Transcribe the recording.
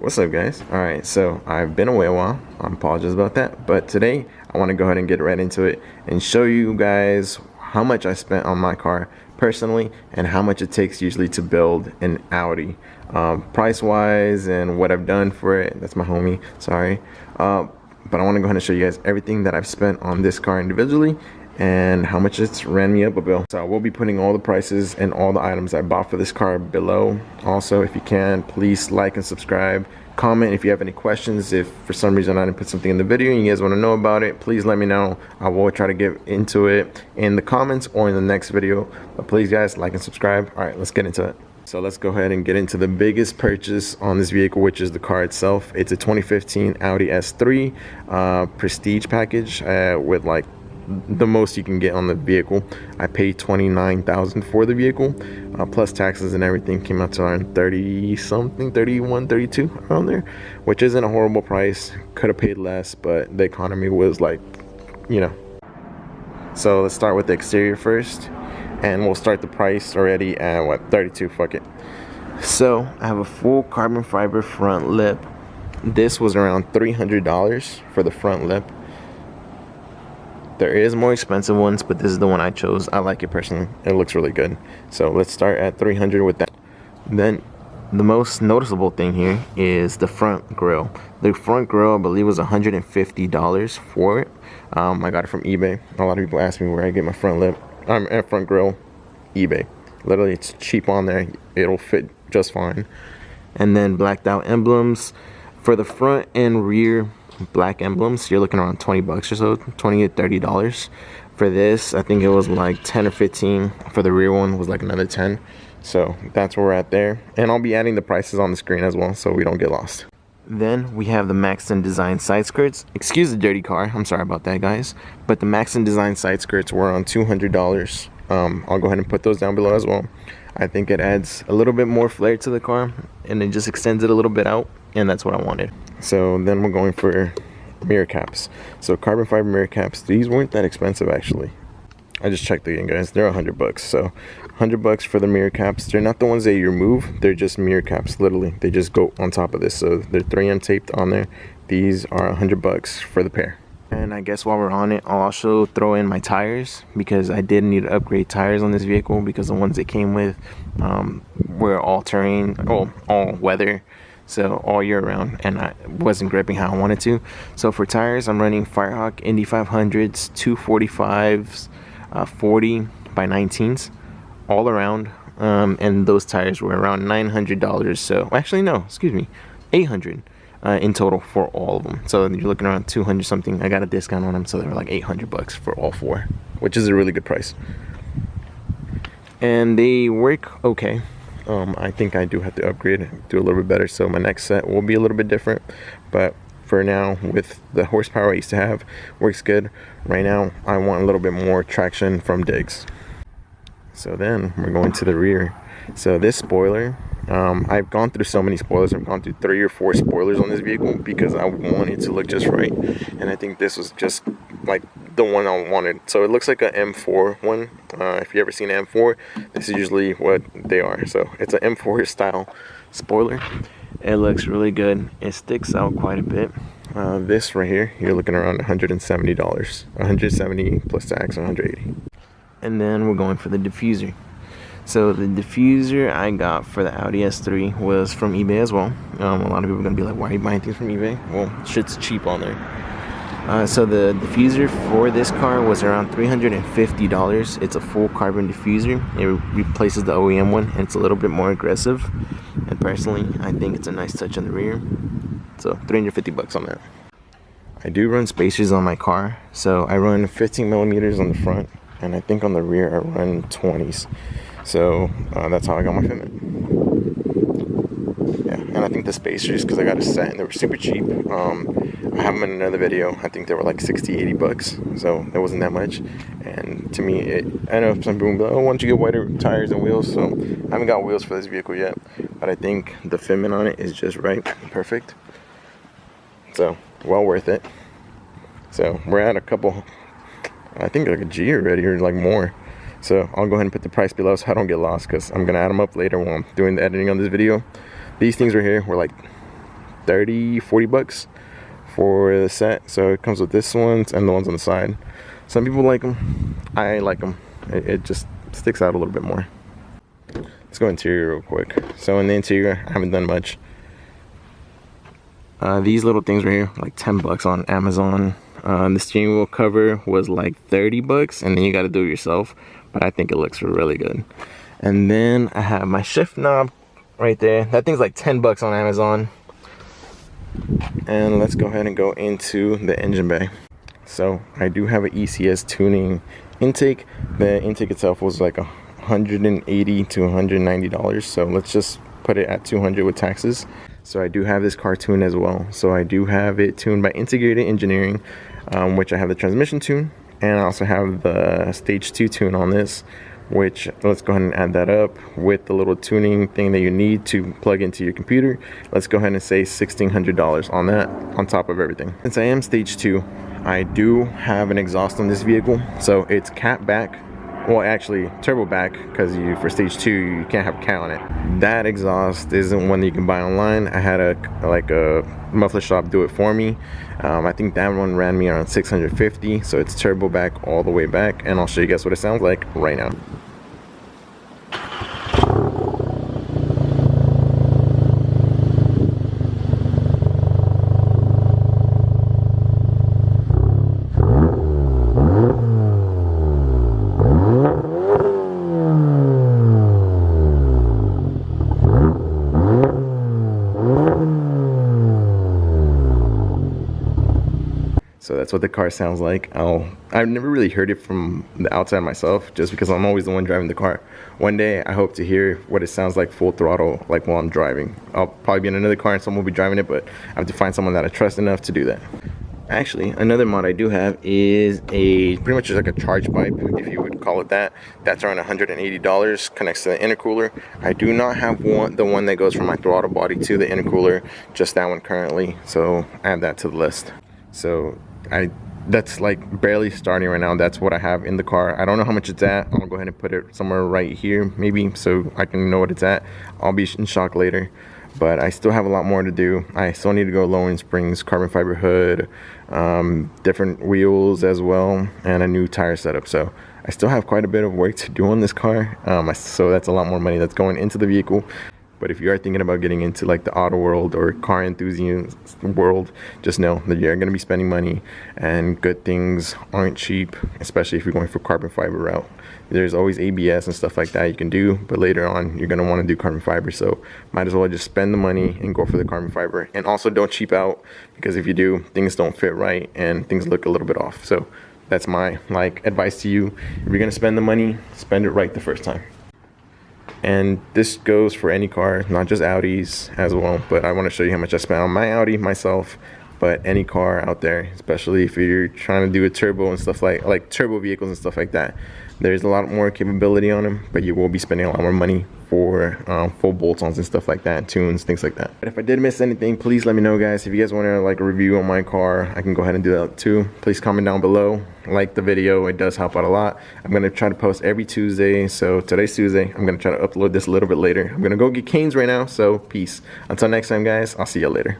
What's up, guys? Alright, so I've been away a while. I apologize about that, but today I want to go ahead and get right into it and show you guys how much I spent on my car personally and how much it takes usually to build an Audi, price wise and what I've done for it. That's my homie, sorry, but I want to go ahead and show you guys everything that I've spent on this car individually and how much it's ran me up a bill. So I will be putting all the prices and all the items I bought for this car below. Also, if you can, please like and subscribe. Comment if you have any questions. If for some reason I didn't put something in the video and you guys want to know about it, please let me know. I will try to get into it in the comments or in the next video. But please guys, like and subscribe. All right, let's get into it. So let's go ahead and get into the biggest purchase on this vehicle, which is the car itself. It's a 2015 Audi S3 prestige package with like the most you can get on the vehicle. I paid $29,000 for the vehicle, plus taxes and everything. Came out to around 30 something, 31, 32, around there, which isn't a horrible price. Could have paid less, but the economy was like, you know. So let's start with the exterior first, and we'll start the price already at what, 32. Fuck it. So I have a full carbon fiber front lip. This was around $300 for the front lip. There is more expensive ones, but this is the one I chose. I like it personally. It looks really good. So let's start at $300 with that. Then the most noticeable thing here is the front grille. The front grille, I believe, was $150 for it. I got it from eBay. A lot of people ask me where I get my front lip, front grille. eBay. Literally, it's cheap on there. It'll fit just fine. And then blacked out emblems for the front and rear. Black emblems, you're looking around 20 bucks or so, 20 to $30 for this. I think it was like 10 or 15 for the rear one, was like another 10. So that's where we're at there, and I'll be adding the prices on the screen as well so we don't get lost. Then we have the MAXTON design side skirts. Excuse the dirty car, I'm sorry about that, guys, but the MAXTON design side skirts were on $200. I'll go ahead and put those down below as well. I think it adds a little bit more flair to the car and it just extends it a little bit out, and that's what I wanted. So then we're going for mirror caps. So carbon fiber mirror caps, these weren't that expensive actually. I just checked again, guys, they're 100 bucks. So 100 bucks for the mirror caps. They're not the ones that you remove, they're just mirror caps, literally. They just go on top of this, so they're 3M taped on there. These are 100 bucks for the pair. And I guess while we're on it, I'll also throw in my tires, because I did need to upgrade tires on this vehicle because the ones it came with were all terrain, all weather, so all year round, and I wasn't gripping how I wanted to. So for tires, I'm running Firehawk Indy 500s, 245s, 40 by 19s all around, and those tires were around $900. So actually no, excuse me, $800 in total for all of them. So you're looking around 200 something. I got a discount on them, so they were like 800 bucks for all four, which is a really good price, and they work okay. I think I do have to upgrade, do a little bit better, so my next set will be a little bit different, but for now, with the horsepower I used to have, works good. Right now I want a little bit more traction from digs. So then we're going to the rear. So this spoiler, I've gone through so many spoilers. I've gone through 3 or 4 spoilers on this vehicle because I want it to look just right, and I think this was just like the one I wanted. So it looks like an M4 one. If you ever seen an M4, this is usually what they are. So it's an M4 style spoiler. It looks really good. It sticks out quite a bit. This right here, you're looking around $170, 170 plus tax, 180. And then we're going for the diffuser. So the diffuser I got for the Audi S3 was from eBay as well. A lot of people are gonna be like, why are you buying things from eBay? Well, shit's cheap on there. So the diffuser for this car was around $350. It's a full carbon diffuser. It replaces the OEM one, and it's a little bit more aggressive. And personally, I think it's a nice touch on the rear. So 350 bucks on that. I do run spacers on my car. So I run 15 millimeters on the front, and I think on the rear I run 20s. So that's how I got my fitment. Yeah, and I think the spacers, because I got a set and they were super cheap. I have them in another video. I think they were like 60-80 bucks, so it wasn't that much. And to me, I know some people will be like, oh, why don't you get whiter tires and wheels? So I haven't got wheels for this vehicle yet, but I think the fitment on it is just right, perfect. So well worth it. So we're at a couple, I think like a G already, or like more. So I'll go ahead and put the price below so I don't get lost, because I'm gonna add them up later while I'm doing the editing on this video. These things right here were like 30-40 bucks for the set. So it comes with this one and the ones on the side. Some people like them. I like them. It just sticks out a little bit more. Let's go interior real quick. So in the interior, I haven't done much. These little things right here, like 10 bucks on Amazon. The steering wheel cover was like 30 bucks, and then you got to do it yourself. But I think it looks really good. And then I have my shift knob right there. That thing's like 10 bucks on Amazon. And let's go ahead and go into the engine bay. So I do have an ECS tuning intake. The intake itself was like $180 to $190. So let's just put it at $200 with taxes. So I do have this car tuned as well. So I do have it tuned by Integrated Engineering, which I have the transmission tune, and I also have the stage 2 tune on this, which let's go ahead and add that up with the little tuning thing that you need to plug into your computer. Let's go ahead and say $1,600 on that, on top of everything. Since I am stage 2, I do have an exhaust on this vehicle. So it's cat back. Well, actually turbo back, because for stage 2 you can't have cat on it. That exhaust isn't one that you can buy online. I had a muffler shop do it for me. I think that one ran me around $650. So it's turbo back all the way back, and I'll show you guys what it sounds like right now. So that's what the car sounds like. I've never really heard it from the outside myself, just because I'm always the one driving the car. One day I hope to hear what it sounds like full throttle, like while I'm driving. I'll probably be in another car and someone will be driving it, but I have to find someone that I trust enough to do that. Actually, another mod I do have is pretty much just like a charge pipe, if you would call it that. That's around $180, connects to the intercooler. I do not have the one that goes from my throttle body to the intercooler, just that one currently. So add that to the list. So that's like barely starting right now. That's what I have in the car. I don't know how much it's at. I'll go ahead and put it somewhere right here maybe, so I can know what it's at. I'll be in shock later, but I still have a lot more to do. I still need to go lowering springs, carbon fiber hood, different wheels as well, and a new tire setup. So I still have quite a bit of work to do on this car. So that's a lot more money that's going into the vehicle. But if you are thinking about getting into like the auto world or car enthusiast world, just know that you're going to be spending money, and good things aren't cheap, especially if you're going for carbon fiber route. There's always ABS and stuff like that you can do, but later on you're going to want to do carbon fiber. So might as well just spend the money and go for the carbon fiber. And also don't cheap out, because if you do, things don't fit right and things look a little bit off. So that's my advice to you. If you're going to spend the money, spend it right the first time. And this goes for any car, not just Audis as well, but I want to show you how much I spent on my Audi myself. But any car out there, especially if you're trying to do a turbo and stuff like turbo vehicles and stuff like that, there's a lot more capability on them, but you will be spending a lot more money for full bolt-ons and stuff like that, tunes, things like that. But if I did miss anything, please let me know, guys. If you guys want to like a review on my car, I can go ahead and do that too. Please comment down below, like the video. It does help out a lot. I'm gonna try to post every Tuesday. So today's Tuesday. I'm gonna try to upload this a little bit later. I'm gonna go get Canes right now. So peace. Until next time, guys. I'll see you later.